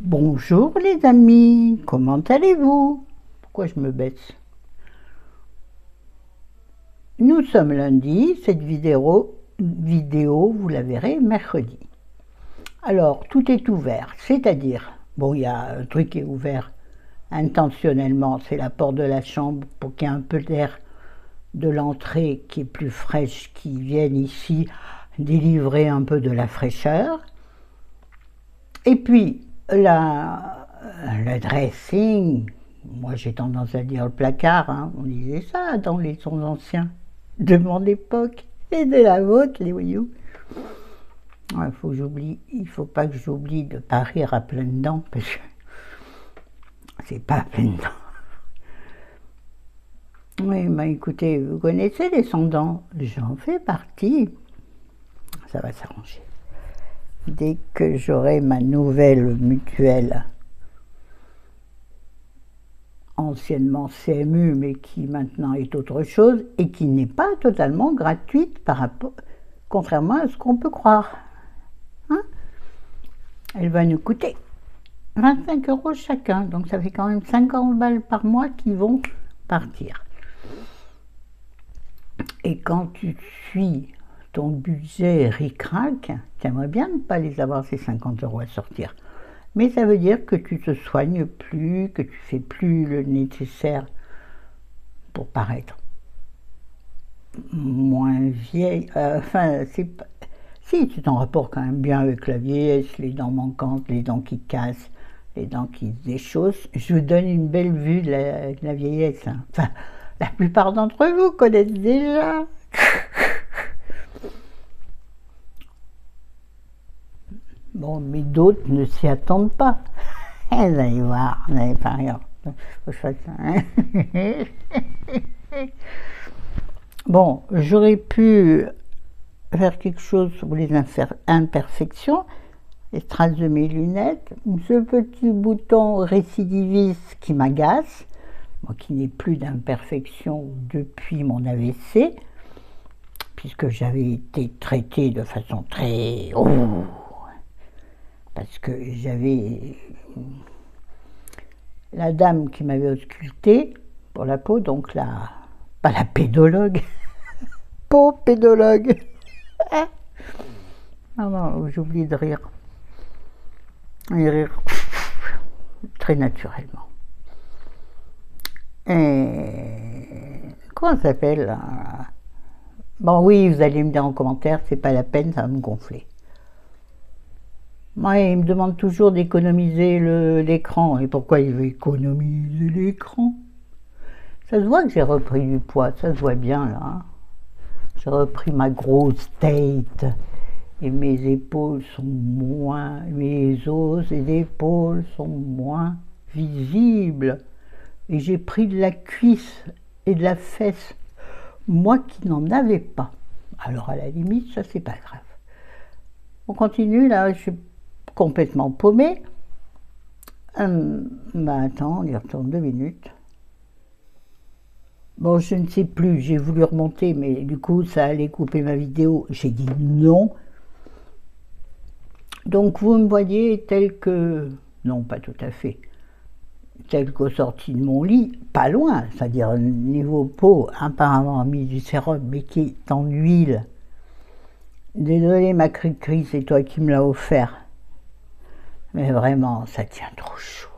Bonjour les amis, comment allez-vous? Pourquoi je me baisse? Nous sommes lundi, cette vidéo, vous la verrez mercredi. Alors, tout est ouvert, c'est-à-dire, bon, il y a un truc qui est ouvert intentionnellement, c'est la porte de la chambre pour qu'il y ait un peu d'air de l'entrée qui est plus fraîche, qui vienne ici délivrer un peu de la fraîcheur. Et puis, le dressing, moi j'ai tendance à dire le placard, hein, on disait ça dans les sons anciens de mon époque et de la vôtre, les voyous. Il faut pas que j'oublie de pas rire à pleines dents, parce que c'est pas à pleines dents. Oui, bah écoutez, vous connaissez les sans dents, j'en fais partie, ça va s'arranger. Dès que j'aurai ma nouvelle mutuelle, anciennement CMU, mais qui maintenant est autre chose, et qui n'est pas totalement gratuite par rapport, contrairement à ce qu'on peut croire. Hein, elle va nous coûter 25 € chacun, donc ça fait quand même 50 balles par mois qui vont partir. Et quand tu suis ton budget ric-rac, tu aimerais bien ne pas les avoir ces 50 € à sortir. Mais ça veut dire que tu te soignes plus, que tu fais plus le nécessaire pour paraître moins vieille. C'est pas... Si, tu t'en rapportes quand même bien avec la vieillesse, les dents manquantes, les dents qui cassent, les dents qui se déchaussent. Je vous donne une belle vue de la vieillesse. Hein. Enfin, la plupart d'entre vous connaissent déjà. Bon, mais d'autres ne s'y attendent pas. Vous allez voir, vous n'allez pas rien. Faut que je fasse ça. Hein. Bon, j'aurais pu faire quelque chose sur les imperfections, les traces de mes lunettes, ce petit bouton récidiviste qui m'agace, moi qui n'ai plus d'imperfection depuis mon AVC, puisque j'avais été traité de façon très... parce que j'avais la dame qui m'avait ausculté pour la peau, donc pas la pédologue, peau pédologue. Ah non, j'oublie de rire. Et rire très naturellement. Et comment ça s'appelle? Bon oui, vous allez me dire en commentaire, c'est pas la peine, ça va me gonfler. Ouais, il me demande toujours d'économiser l'écran. Et pourquoi il veut économiser l'écran? Ça se voit que j'ai repris du poids, ça se voit bien là. Hein. J'ai repris ma grosse tête. Et mes épaules sont moins, mes os et épaules sont moins visibles. Et j'ai pris de la cuisse et de la fesse, moi qui n'en avais pas. Alors à la limite, ça c'est pas grave. On continue là, je suis complètement paumée. Attends, on y retourne 2 minutes. Bon, je ne sais plus, j'ai voulu remonter, mais du coup, ça allait couper ma vidéo. J'ai dit non. Donc, vous me voyez tel que... Non, pas tout à fait. Tel qu'au sorti de mon lit, pas loin. C'est-à-dire, niveau peau, apparemment mis du sérum, mais qui est en huile. Désolé, ma cri-cri, c'est toi qui me l'as offert. Mais vraiment, ça tient trop chaud.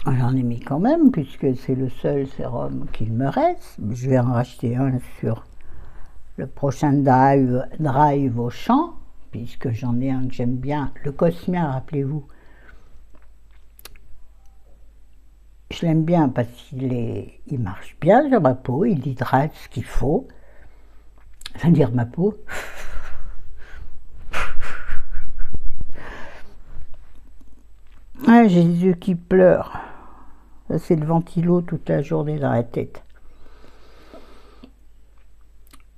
J'en ai mis quand même, puisque c'est le seul sérum qu'il me reste. Je vais en racheter un sur le prochain drive au champ, puisque j'en ai un que j'aime bien, le Cosmia, rappelez-vous. Je l'aime bien parce il marche bien sur ma peau, il hydrate ce qu'il faut. C'est-à-dire ma peau. Ah, j'ai les yeux qui pleurent. Ça, c'est le ventilo toute la journée dans la tête.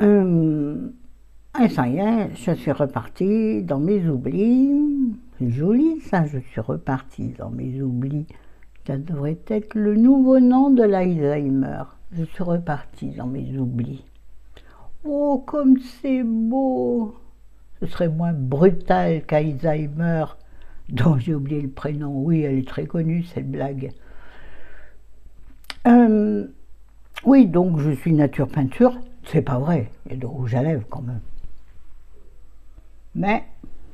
Et ça y est, je suis repartie dans mes oublis. C'est joli ça, je suis repartie dans mes oublis. Ça devrait être le nouveau nom de l'Alzheimer. Je suis repartie dans mes oublis. Oh, comme c'est beau! Ce serait moins brutal qu'Alzheimer dont j'ai oublié le prénom. Oui, elle est très connue, cette blague. Oui, donc je suis nature peinture. C'est pas vrai, il y a de rouge à lèvres quand même. Mais,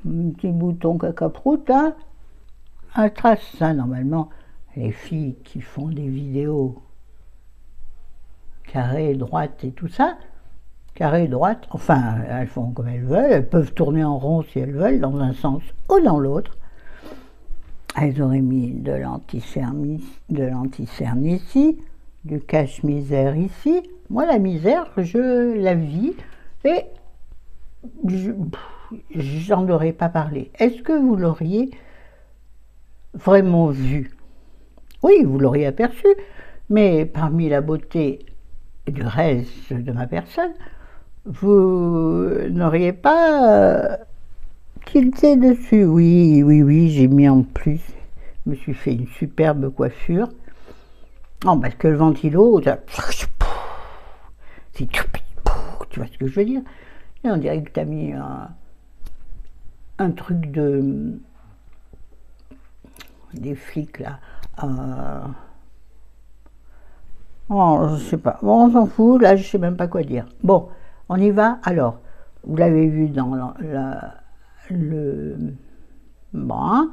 un petit bouton cacaproute, là, un trace, ça, normalement, les filles qui font des vidéos carrées, droites et tout ça, carrées, droites, enfin, elles font comme elles veulent, elles peuvent tourner en rond si elles veulent, dans un sens ou dans l'autre. Elles auraient mis de l'anti-cerne ici, du cache-misère ici. Moi, la misère, je la vis et j'en aurais pas parlé. Est-ce que vous l'auriez vraiment vu? Oui, vous l'auriez aperçu, mais parmi la beauté du reste de ma personne, vous n'auriez pas tilté dessus. Oui, oui, oui, j'ai mis en plus, je me suis fait une superbe coiffure. Non, parce que le ventilo, c'est tu vois ce que je veux dire? Et on dirait que tu as mis un truc des flics là. Oh, je sais pas. Bon, on s'en fout, là je sais même pas quoi dire. Bon, on y va. Alors, vous l'avez vu dans le bon.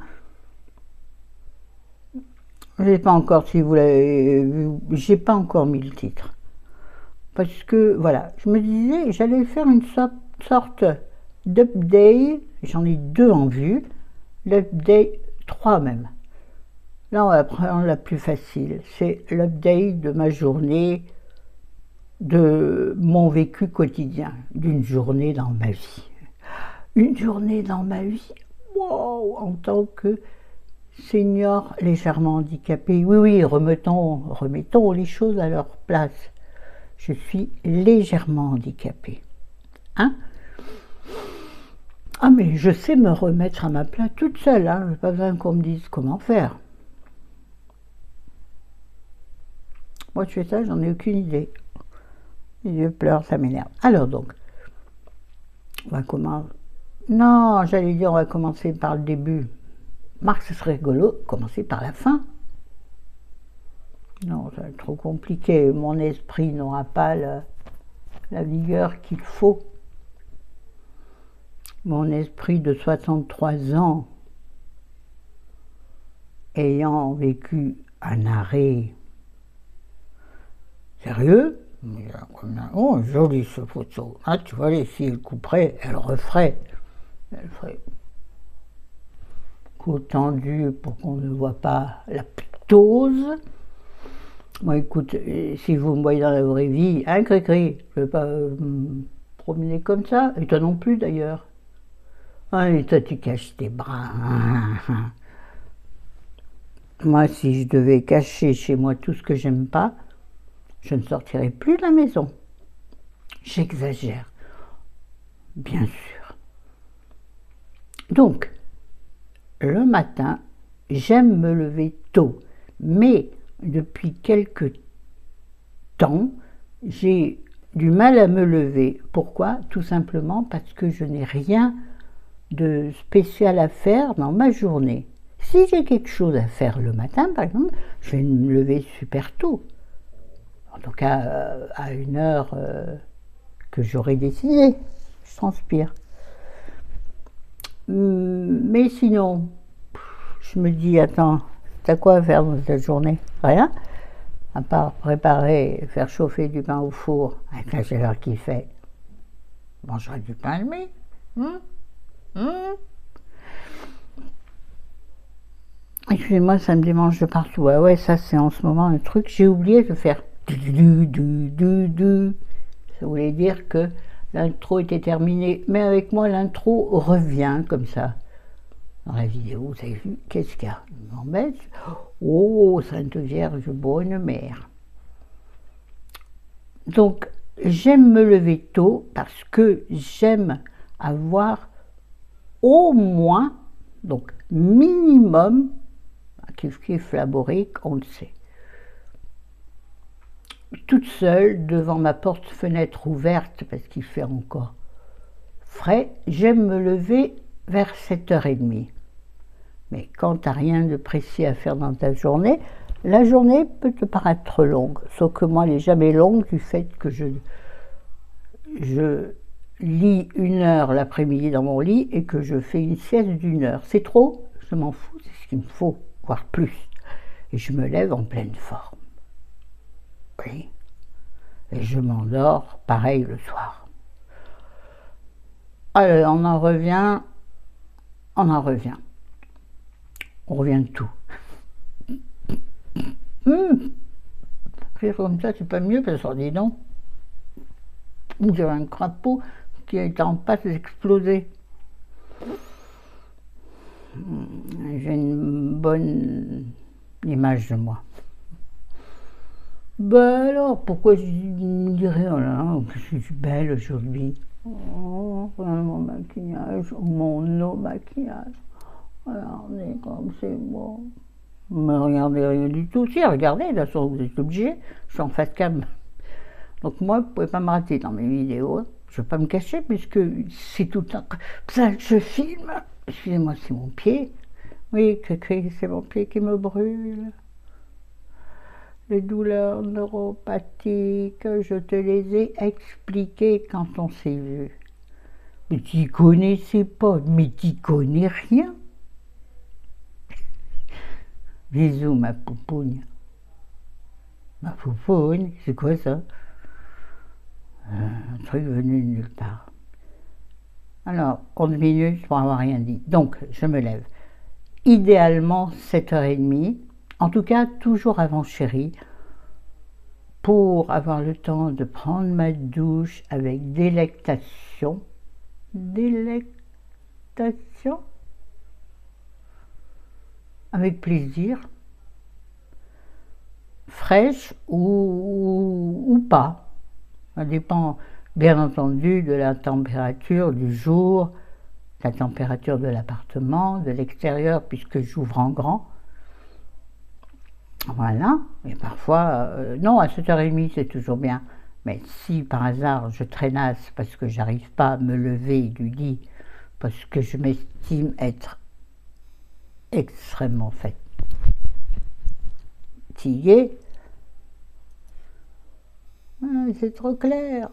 Je sais pas encore si vous l'avez vu, j'ai pas encore mis le titre. Parce que, voilà, je me disais, j'allais faire une sorte d'update, j'en ai 2 en vue, l'update 3 même. Là, on va prendre la plus facile, c'est l'update de ma journée, de mon vécu quotidien, d'une journée dans ma vie. Une journée dans ma vie, wow, en tant que senior légèrement handicapé. Oui, oui, remettons les choses à leur place. Je suis légèrement handicapée. Hein? Ah, mais je sais me remettre à ma place toute seule, hein. Je n'ai pas besoin qu'on me dise comment faire. Moi, je fais ça, j'en ai aucune idée. Les yeux pleurent, ça m'énerve. Alors donc, on va commencer. Non, j'allais dire, on va commencer par le début. Marc, ce serait rigolo, commencer par la fin. Non, ça va être trop compliqué. Mon esprit n'aura pas la vigueur qu'il faut. Mon esprit de 63 ans, ayant vécu un arrêt sérieux, oh, jolie ce photo. Ah, tu vois, si elle couperait, elle referait. Elle ferait coup tendu pour qu'on ne voit pas la ptose. Moi, écoute, si vous me voyez dans la vraie vie, hein, Cricri, je ne vais pas me promener comme ça, et toi non plus d'ailleurs. Ah, et toi, tu caches tes bras. Moi, si je devais cacher chez moi tout ce que j'aime pas, je ne sortirais plus de la maison. J'exagère, bien sûr. Donc, le matin, j'aime me lever tôt, mais depuis quelque temps, j'ai du mal à me lever. Pourquoi? Tout simplement parce que je n'ai rien de spécial à faire dans ma journée. Si j'ai quelque chose à faire le matin, par exemple, je vais me lever super tôt. En tout cas, à une heure que j'aurais décidé. Je transpire. Mais sinon, je me dis, attends, t'as quoi à faire dans cette journée? Rien. À part préparer, faire chauffer du pain au four, avec la chaleur qu'il fait. Je mangerai du pain de mie. Excusez-moi, ça me démange de partout. Ah ouais, ça c'est en ce moment un truc. J'ai oublié de faire du. Ça voulait dire que l'intro était terminée. Mais avec moi, l'intro revient comme ça. Dans la vidéo, vous avez vu, qu'est-ce qu'il y a? Il m'embête. Oh, Sainte Vierge, bonne mère. Donc, j'aime me lever tôt parce que j'aime avoir au moins, donc minimum, kiff laborique, on le sait. Toute seule, devant ma porte-fenêtre ouverte, parce qu'il fait encore frais, j'aime me lever vers 7h30. Mais quand tu n'as rien de précis à faire dans ta journée, la journée peut te paraître longue. Sauf que moi, elle n'est jamais longue du fait que je lis 1 heure l'après-midi dans mon lit et que je fais une sieste d'1 heure. C'est trop? Je m'en fous, c'est ce qu'il me faut, voire plus. Et je me lève en pleine forme. Oui. Et je m'endors pareil le soir. Alors, on en revient. On revient de tout. Rire comme ça, c'est pas mieux, parce qu'on dit non. On dirait un crapaud qui est en passe d'exploser. J'ai une bonne image de moi. Ben alors, pourquoi je me dirais, oh là, que je suis belle aujourd'hui? Oh, regarde mon maquillage, mon eau maquillage. Regardez comme c'est beau. Mais regardez rien du tout. Si, regardez, de toute façon, vous êtes obligés. Je suis en face cam. Donc moi, vous ne pouvez pas me rater dans mes vidéos. Je ne vais pas me cacher puisque c'est tout le temps ça que je filme. Excusez-moi, c'est mon pied. Oui, c'est mon pied qui me brûle. Les douleurs neuropathiques, je te les ai expliquées quand on s'est vu. Mais tu connaissais pas, mais tu connais rien. Bisous, ma poupougne. Ma poupougne, c'est quoi ça? Un truc venu de nulle part. Alors, 11 minutes pour avoir rien dit. Donc, je me lève. Idéalement, 7h30. En tout cas, toujours avant chérie, pour avoir le temps de prendre ma douche avec délectation. Délectation? Avec plaisir. Fraîche ou pas. Ça dépend, bien entendu, de la température du jour, de la température de l'appartement, de l'extérieur, puisque j'ouvre en grand. Voilà, et parfois, non, à 7h30 c'est toujours bien, mais si par hasard je traînasse parce que j'arrive pas à me lever du lit, parce que je m'estime être extrêmement fatiguée, c'est trop clair,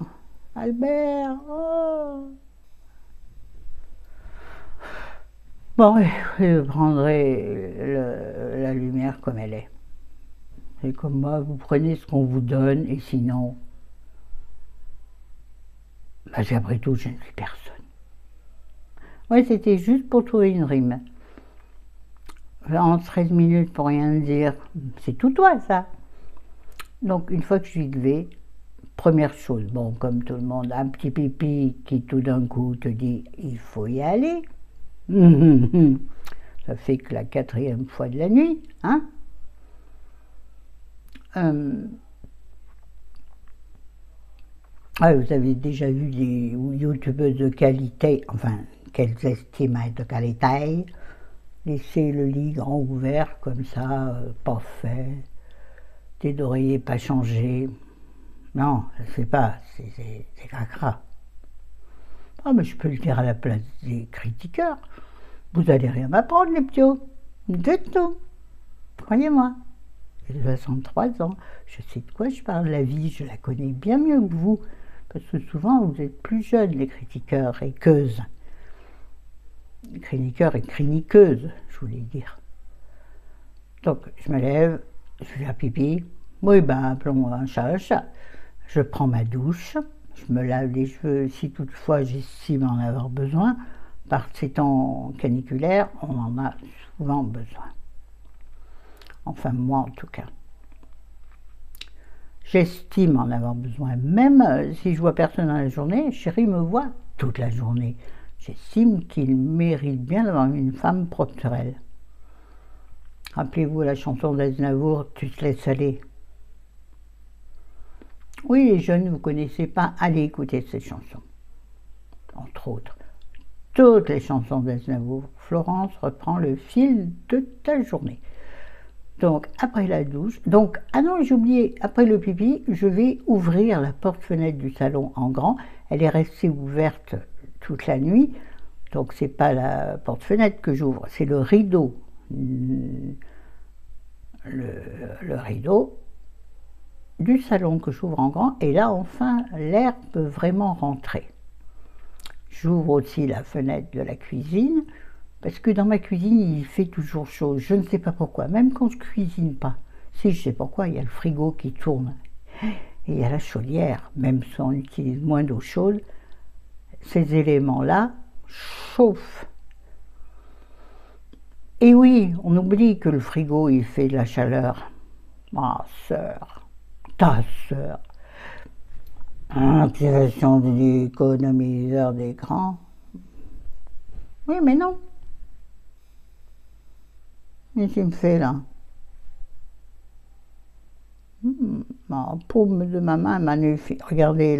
Albert, oh. Bon, je prendrai la lumière comme elle est. C'est comme moi, vous prenez ce qu'on vous donne, et sinon, après tout, je ne suis personne. Ouais, c'était juste pour trouver une rime. En 13 minutes pour rien dire, c'est tout toi, ça. Donc, une fois que je suis levée, première chose, bon, comme tout le monde, un petit pipi qui tout d'un coup te dit, il faut y aller. Ça fait que la 4e fois de la nuit, hein. Vous avez déjà vu des youtubeuses de qualité, enfin, qu'elles estiment être de qualité, laisser le lit grand ouvert, comme ça, pas fait, tes oreillers pas changés. Non, ça se fait pas, c'est cracra. Ah, mais je peux le dire à la place des critiqueurs. Vous n'allez rien m'apprendre, les ptios. Du tout. Croyez-moi. J'ai 63 ans, je sais de quoi je parle, la vie, je la connais bien mieux que vous, parce que souvent vous êtes plus jeunes, les critiqueurs et queuses. Les critiqueurs et criniqueuses, je voulais dire. Donc, je me lève, je fais un pipi, oui, ben, appelons un chat. Je prends ma douche, je me lave les cheveux, si toutefois j'estime en avoir besoin, par ces temps caniculaires, on en a souvent besoin. Enfin, moi en tout cas. J'estime en avoir besoin. Même si je vois personne dans la journée, chérie me voit toute la journée. J'estime qu'il mérite bien d'avoir une femme propre sur elle. Rappelez-vous la chanson d'Aznavour, Tu te laisses aller. Oui, les jeunes, vous ne connaissez pas, allez écouter cette chanson. Entre autres. Toutes les chansons d'Aznavour. Florence reprend le fil de ta journée. Donc, après la douche, donc, ah non, j'ai oublié, après le pipi, je vais ouvrir la porte-fenêtre du salon en grand. Elle est restée ouverte toute la nuit, donc c'est pas la porte-fenêtre que j'ouvre, c'est le rideau le rideau du salon que j'ouvre en grand, et là enfin l'air peut vraiment rentrer. J'ouvre aussi la fenêtre de la cuisine, parce que dans ma cuisine il fait toujours chaud, je ne sais pas pourquoi, même quand je cuisine pas. Si, je sais pourquoi, il y a le frigo qui tourne, et il y a la chaudière, même si on utilise moins d'eau chaude, ces éléments-là chauffent. Et oui, on oublie que le frigo il fait de la chaleur. Ma sœur, ta sœur, activation de l'économiseur d'écran. Oui, mais non. Qu'est-ce qu'il me fait là? La paume de ma main magnifique. Regardez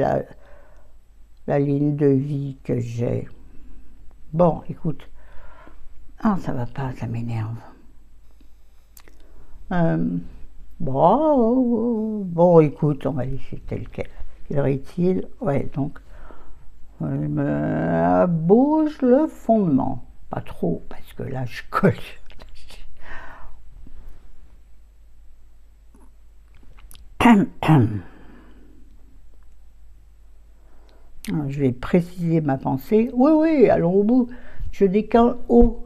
la ligne de vie que j'ai. Bon, écoute. Ah, ça va pas, ça m'énerve. Bon, écoute, on va laisser tel quel. Quelle heure est-il? Ouais, donc, je me bouge le fondement. Pas trop, parce que là, je colle. Je vais préciser ma pensée. Oui, oui, allons au bout. Je n'ai qu'un haut.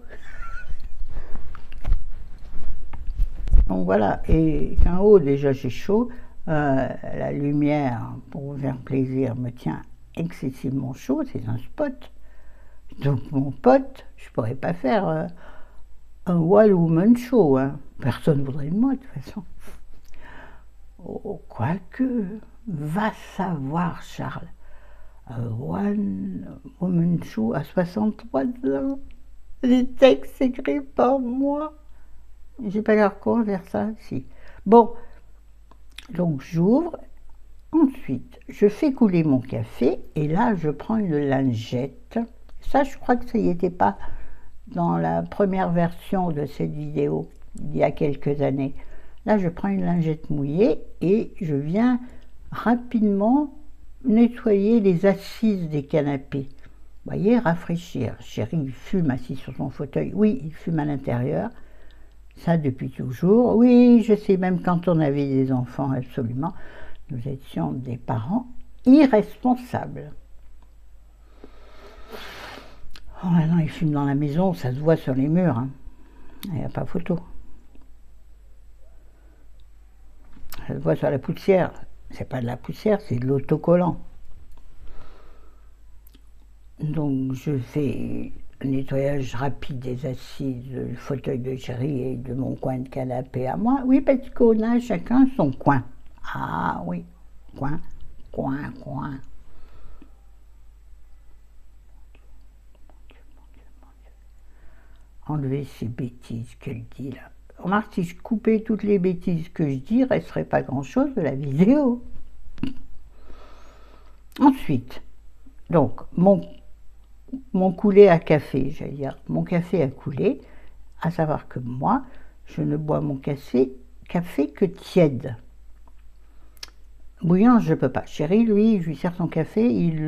Donc voilà, et qu'un haut, déjà j'ai chaud. La lumière, pour vous faire plaisir, me tient excessivement chaud. C'est un spot. Donc mon pote, je ne pourrais pas faire un Wall Woman Show. Hein. Personne ne voudrait de moi, de toute façon. Oh, quoique, va savoir, Charles. One Woman Show à 63 ans. Les textes écrits par moi. J'ai pas l'air con vers ça, si. Bon, donc j'ouvre. Ensuite, je fais couler mon café et là, je prends une lingette. Ça, je crois que ça y était pas dans la première version de cette vidéo, il y a quelques années. Là, je prends une lingette mouillée et je viens rapidement nettoyer les assises des canapés. Vous voyez, rafraîchir. Chéri, il fume assis sur son fauteuil. Oui, il fume à l'intérieur. Ça, depuis toujours. Oui, je sais, même quand on avait des enfants, absolument. Nous étions des parents irresponsables. Oh, maintenant, il fume dans la maison, ça se voit sur les murs. Hein. Il n'y a pas photo. Ça se voit sur la poussière. C'est pas de la poussière, c'est de l'autocollant. Donc, je fais un nettoyage rapide des assises, du fauteuil de chéri et de mon coin de canapé à moi. Oui, parce qu'on a chacun son coin. Ah oui, coin, coin, coin. Enlever ces bêtises qu'elle dit là. Remarque, si je coupais toutes les bêtises que je dis, il ne resterait pas grand-chose de la vidéo. Ensuite, donc, mon coulé à café, j'allais dire, mon café a coulé, à savoir que moi, je ne bois mon café que tiède. Bouillant, je ne peux pas. Chéri, lui, je lui sers son café, il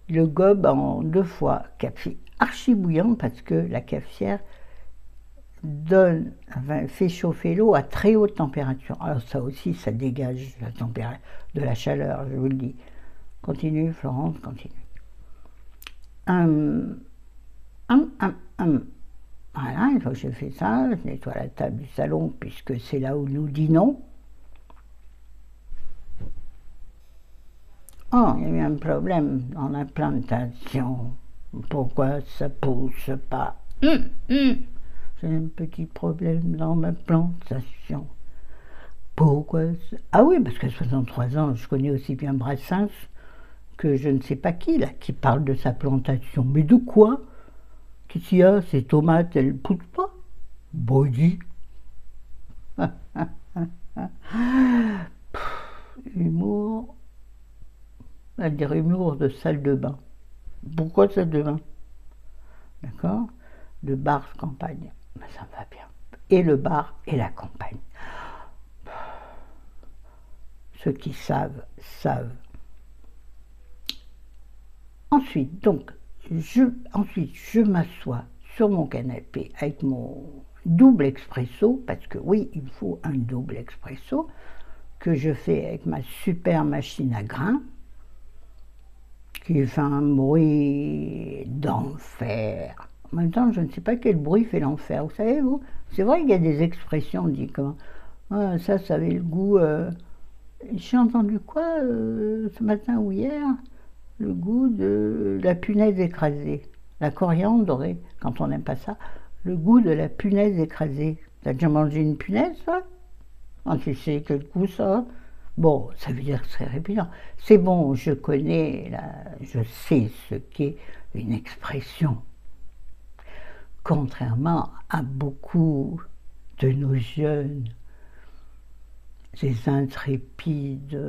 le gobe en 2 fois. Café archi bouillant parce que la cafetière fait chauffer l'eau à très haute température. Alors ça aussi, ça dégage la température, de la chaleur, je vous le dis. Continue, Florence, continue. Voilà, une fois que j'ai fait ça, je nettoie la table du salon puisque c'est là où nous dînons. Oh, il y a eu un problème dans la plantation. Pourquoi ça pousse pas? J'ai un petit problème dans ma plantation. Pourquoi ça... Ah oui, parce qu'à 63 ans, je connais aussi bien Brassens que je ne sais pas qui, là, qui parle de sa plantation. Mais de quoi? Qu'est-ce qu'il y a? Ces tomates, elles ne poussent pas? Body. Humour. On va dire humour de salle de bain. Pourquoi salle de bain? D'accord? Le bar campagne. Ben, ça me va bien. Et le bar et la campagne. Ceux qui savent, savent. Ensuite, je m'assois sur mon canapé avec double expresso, parce que oui, il faut un double expresso, que je fais avec ma super machine à grains, qui fait un bruit d'enfer. En même temps, je ne sais pas quel bruit fait l'enfer. Vous savez, vous, c'est vrai qu'il y a des expressions, on dit comment ah, ça avait le goût. J'ai entendu quoi ce matin ou hier? Le goût de la punaise écrasée. La coriandre, quand on n'aime pas ça, le goût de la punaise écrasée. T'as déjà mangé une punaise, toi? Ah, tu sais quel goût ça? Bon, ça veut dire que c'est répugnant. C'est bon, je connais, je sais ce qu'est une expression. Contrairement à beaucoup de nos jeunes, ces intrépides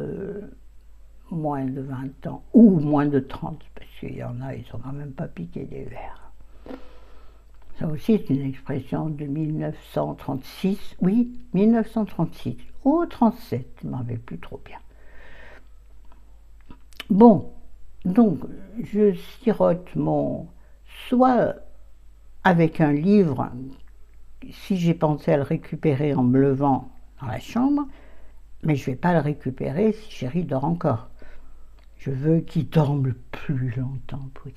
moins de 20 ans, ou moins de 30, parce qu'il y en a, ils sont quand même pas piqués des verres. Ça aussi, c'est une expression de 1936, oui, 1936, ou 37, je ne m'en rappelle plus trop bien. Bon, donc, je sirote soit avec un livre, si j'ai pensé à le récupérer en me levant dans la chambre, mais je ne vais pas le récupérer si chéri dort encore. Je veux qu'il dorme le plus longtemps possible.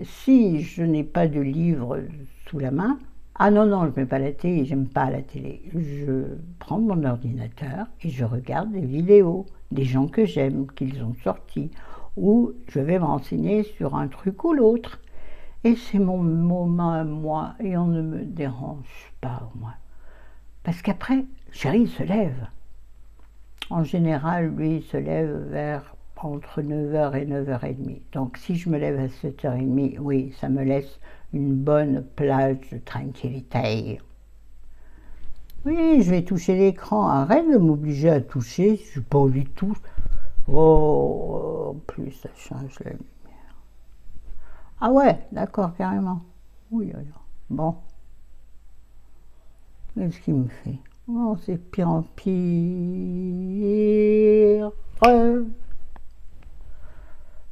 Si je n'ai pas de livre sous la main, ah non, je ne mets pas la télé, j'aime pas la télé. Je prends mon ordinateur et je regarde des vidéos, des gens que j'aime, qu'ils ont sortis, ou je vais me renseigner sur un truc ou l'autre. Et c'est mon moment à moi, et on ne me dérange pas, moi. Parce qu'après, chéri se lève. En général, lui, il se lève vers entre 9h et 9h30. Donc si je me lève à 7h30, oui, ça me laisse une bonne plage de tranquillité. Oui, je vais toucher l'écran. Arrête de m'obliger à toucher, je n'ai pas envie de toucher. Oh, en plus, ça change la lumière. Ah ouais, d'accord, carrément. Oui, alors. Bon. Qu'est-ce qu'il me fait? Oh, c'est pire en pire.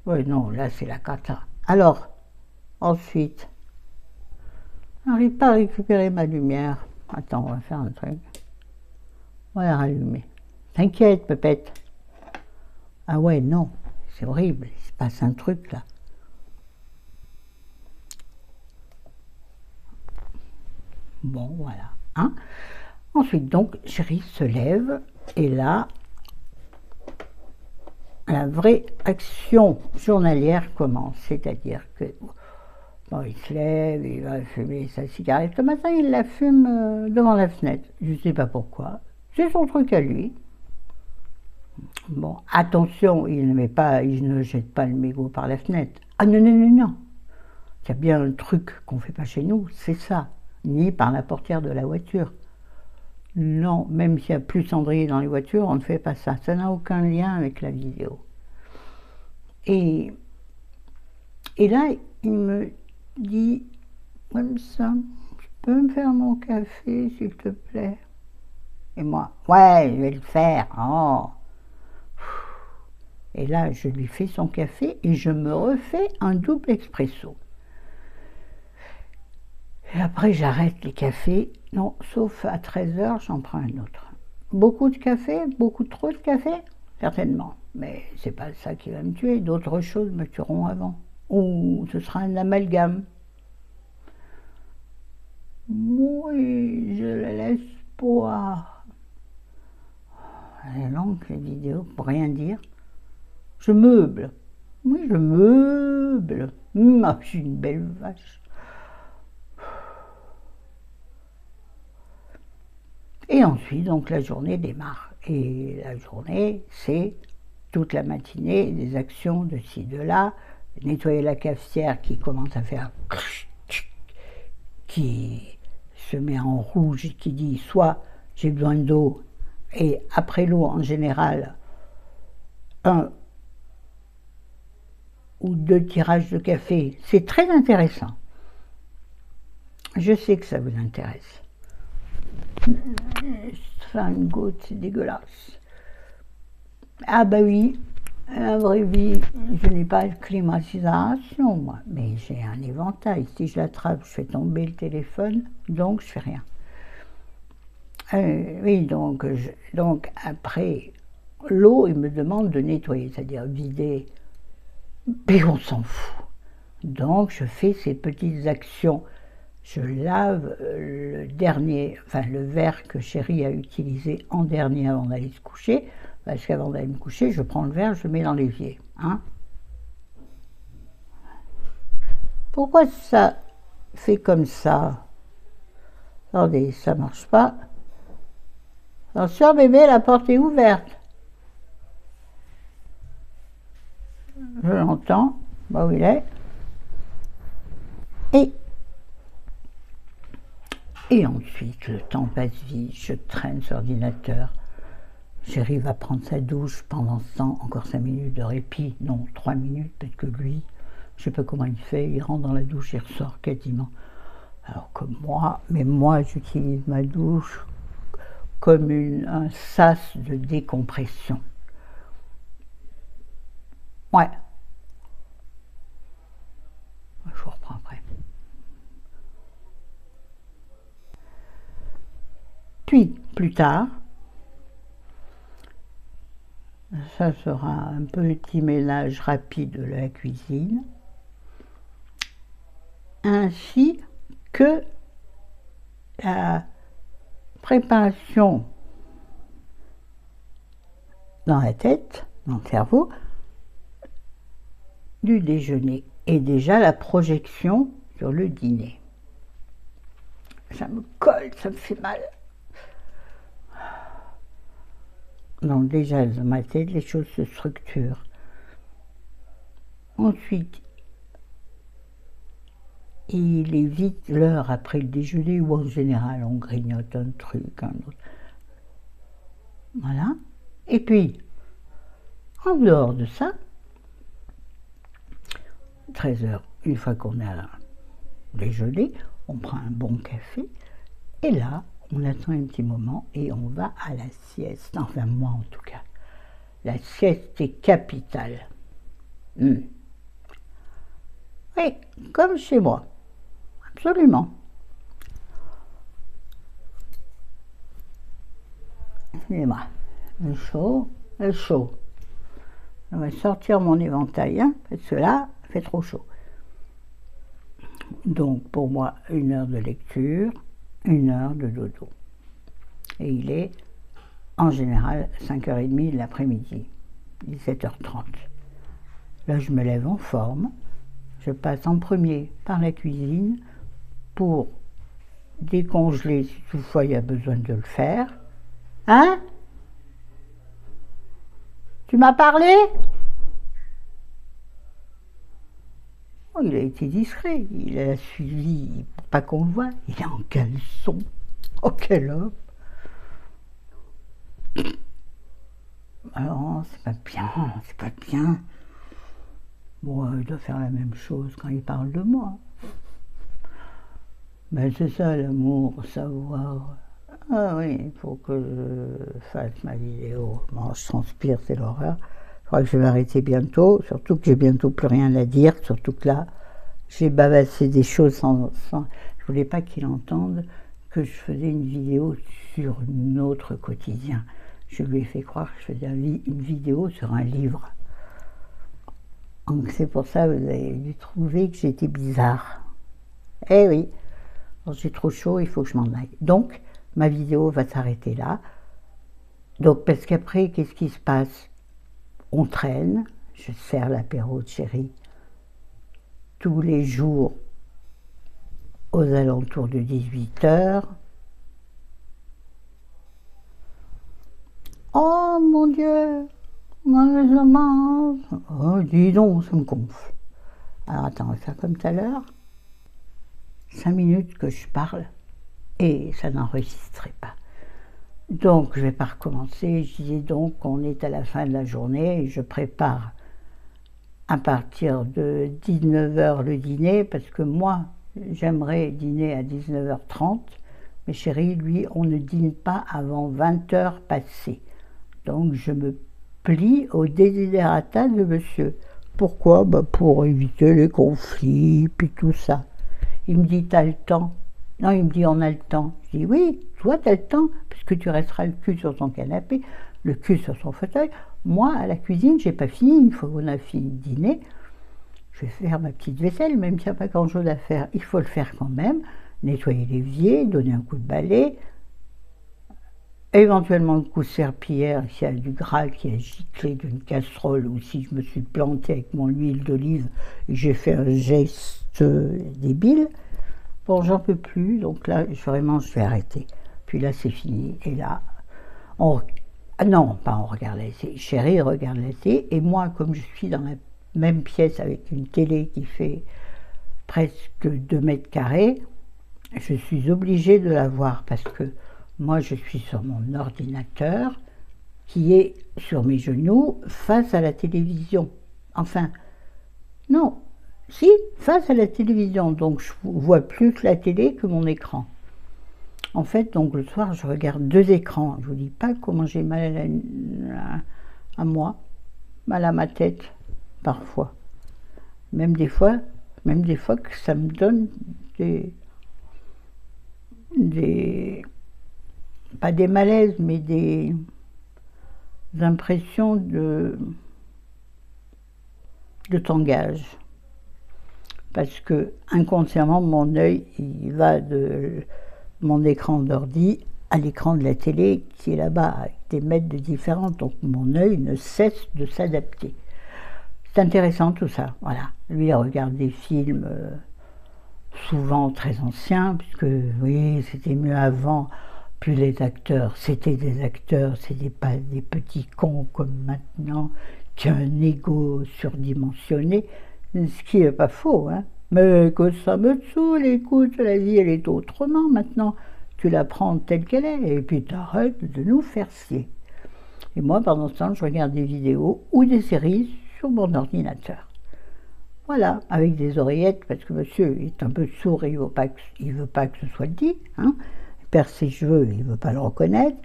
Oui, non, là, c'est la cata. Alors, ensuite, je n'arrive pas à récupérer ma lumière. Attends, on va faire un truc. On va la rallumer. T'inquiète, Pépette. Ah ouais, non, c'est horrible. Il se passe un truc, là. Bon, voilà. Hein? Ensuite, donc, chéri se lève, et là, la vraie action journalière commence. C'est-à-dire que, bon, il se lève, il va fumer sa cigarette. Le matin, il la fume devant la fenêtre. Je ne sais pas pourquoi. C'est son truc à lui. Bon, attention, il ne jette pas le mégot par la fenêtre. Ah non. Il y a bien un truc qu'on ne fait pas chez nous, c'est ça. Ni par la portière de la voiture. Non, même s'il n'y a plus de cendrier dans les voitures, on ne fait pas ça. Ça n'a aucun lien avec la vidéo. Et là, il me dit, comme ça, tu peux me faire mon café, s'il te plaît? Et moi, ouais, je vais le faire. Oh. Et là, je lui fais son café et je me refais un double expresso. Et après, j'arrête les cafés. Non, sauf à 13h, j'en prends un autre. Beaucoup de café? Beaucoup trop de café? Certainement. Mais c'est pas ça qui va me tuer. D'autres choses me tueront avant. Ou ce sera un amalgame. Oui, je le laisse boire. Elle est longue, les vidéos, pour rien dire. Je meuble. Oui, je meuble. Ah, je suis une belle vache. Et ensuite, donc, la journée démarre. Et la journée, c'est toute la matinée, des actions de ci, de là, nettoyer la cafetière qui commence à faire... qui se met en rouge et qui dit soit j'ai besoin d'eau, et après l'eau, en général, 1 ou 2 tirages de café. C'est très intéressant. Je sais que ça vous intéresse. Ça une goutte, c'est dégueulasse. Ah bah oui, La vraie vie, je n'ai pas de climatisation, moi, mais j'ai un éventail. Si je l'attrape, je fais tomber le téléphone, donc je fais rien. Oui, donc après, l'eau, il me demande de nettoyer, c'est-à-dire vider, mais on s'en fout. Donc je fais ces petites actions. Je lave le dernier, enfin le verre que chérie a utilisé en dernier avant d'aller se coucher, parce qu'avant d'aller me coucher, je prends le verre, je le mets dans l'évier. Hein. Pourquoi ça fait comme ça? Attendez, ça marche pas. Attention bébé, la porte est ouverte. Je l'entends, bah où il est. Et ensuite, le temps passe vite, je traîne sur l'ordinateur. Chérie va prendre sa douche, pendant ce temps, encore 5 minutes de répit. Non, 3 minutes, parce que lui, je sais pas comment il fait, il rentre dans la douche, il ressort quasiment. Alors que moi, mais moi j'utilise ma douche comme un sas de décompression. Ouais. Je vous reprends après. Puis, plus tard, ça sera un petit ménage rapide de la cuisine, ainsi que la préparation dans la tête, dans le cerveau, du déjeuner et déjà la projection sur le dîner. Ça me colle, ça me fait mal. Donc déjà dans ma tête, les choses se structurent. Ensuite, il est vite l'heure après le déjeuner où en général on grignote un truc, un autre. Voilà. Et puis, en dehors de ça, 13h, une fois qu'on a déjeuné, on prend un bon café, et là, on attend un petit moment et on va à la sieste. Enfin, moi en tout cas. La sieste est capitale. Oui, comme chez moi. Absolument. Excusez-moi. Le chaud, le chaud. Je vais sortir mon éventail, hein, parce que là, il fait trop chaud. Donc, pour moi, 1 heure de lecture, 1 heure de dodo. Et il est, en général, 5h30 de l'après-midi, 17h30. Là, je me lève en forme. Je passe en premier par la cuisine pour décongeler si toutefois il y a besoin de le faire. Hein? Tu m'as parlé? Oh, il a été discret, il a suivi pour pas qu'on le voie. Il est en caleçon. Oh, quel homme! Alors, c'est pas bien, c'est pas bien. Bon, il doit faire la même chose quand il parle de moi. Ben, c'est ça l'amour, savoir. Ah oui, il faut que je fasse ma vidéo. Bon, je transpire, c'est l'horreur. Je crois que je vais m'arrêter bientôt, surtout que j'ai bientôt plus rien à dire, surtout que là, j'ai bavassé des choses je voulais pas qu'il entende que je faisais une vidéo sur notre quotidien. Je lui ai fait croire que je faisais une vidéo sur un livre. Donc c'est pour ça que vous avez dû trouver que j'étais bizarre. Eh oui, quand j'ai trop chaud, il faut que je m'en aille. Donc, ma vidéo va s'arrêter là. Donc, parce qu'après, qu'est-ce qui se passe? On traîne, je sers l'apéro de chérie tous les jours aux alentours de 18h. Oh mon Dieu, moi, oh, dis donc, ça me gonfle. Alors attends, on va faire comme tout à l'heure. 5 minutes que je parle et ça n'enregistrait pas. Donc je ne vais pas recommencer. Je disais donc qu'on est à la fin de la journée et je prépare à partir de 19h le dîner parce que moi j'aimerais dîner à 19h30 mais chérie, lui, on ne dîne pas avant 20h passées. Donc je me plie aux desiderata de monsieur. Pourquoi? Bah pour éviter les conflits, puis tout ça. Il me dit, t'as le temps? Non, il me dit, on a le temps. Je dis, oui, toi, t'as le temps, puisque tu resteras le cul sur ton canapé, le cul sur son fauteuil. Moi, à la cuisine, j'ai pas fini. Une fois qu'on a fini de dîner, je vais faire ma petite vaisselle, même s'il n'y a pas grand-chose à faire. Il faut le faire quand même. Nettoyer l'évier, donner un coup de balai, éventuellement un coup de serpillière s'il y a du gras qui a giclé d'une casserole ou si je me suis planté avec mon huile d'olive et j'ai fait un geste débile. Bon, j'en peux plus, donc là, vraiment, je vais arrêter. Puis là, c'est fini. Et là, ah non, pas on regarde la télé. Chérie regarde la télé. Et moi, comme je suis dans la même pièce avec une télé qui fait presque 2 mètres carrés, je suis obligée de la voir parce que moi, je suis sur mon ordinateur qui est sur mes genoux face à la télévision. Enfin, non, si, face à la télévision. Donc, je vois plus la télé que mon écran. En fait, donc le soir, je regarde 2 écrans. Je vous dis pas comment j'ai mal à moi, mal à ma tête, parfois. Même des fois que ça me donne pas des malaises, mais des impressions de tangage. Parce que inconsciemment, mon œil, il va de mon écran d'ordi à l'écran de la télé qui est là-bas, avec des mètres de différence. Donc mon œil ne cesse de s'adapter. C'est intéressant tout ça, voilà. Lui, il regarde des films souvent très anciens, puisque oui, c'était mieux avant. Puis les acteurs, c'était des acteurs, c'était pas des petits cons comme maintenant, qui ont un ego surdimensionné, ce qui n'est pas faux, hein. Mais que ça me saoule, écoute, la vie elle est autrement maintenant, tu la prends telle qu'elle est, et puis t'arrêtes de nous faire scier. Et moi, pendant ce temps, je regarde des vidéos ou des séries sur mon ordinateur. Voilà, avec des oreillettes, parce que monsieur est un peu sourd et il veut pas que ce soit dit, hein. Il perd ses cheveux, il ne veut pas le reconnaître.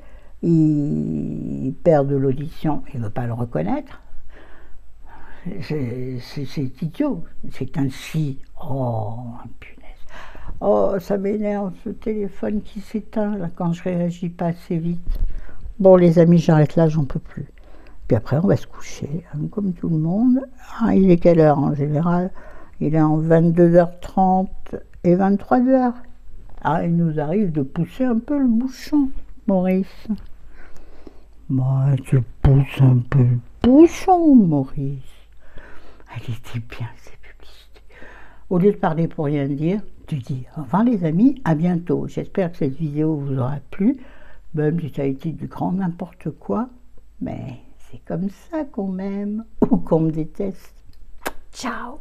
Il perd de l'audition, il ne veut pas le reconnaître. C'est idiot, c'est ainsi. Oh, punaise. Oh, ça m'énerve, ce téléphone qui s'éteint là, quand je réagis pas assez vite. Bon, les amis, j'arrête là, j'en peux plus. Puis après, on va se coucher, hein, comme tout le monde. Ah, il est quelle heure en général? Il est en 22h30 et 23h. Ah, il nous arrive de pousser un peu le bouchon, Maurice. Moi, tu pousses un peu le bouchon, Maurice. Elle était bien, ces publicités. Au lieu de parler pour rien dire, tu dis au revoir les amis, à bientôt. J'espère que cette vidéo vous aura plu, même si ça a été du grand n'importe quoi, mais c'est comme ça qu'on m'aime ou qu'on me déteste. Ciao!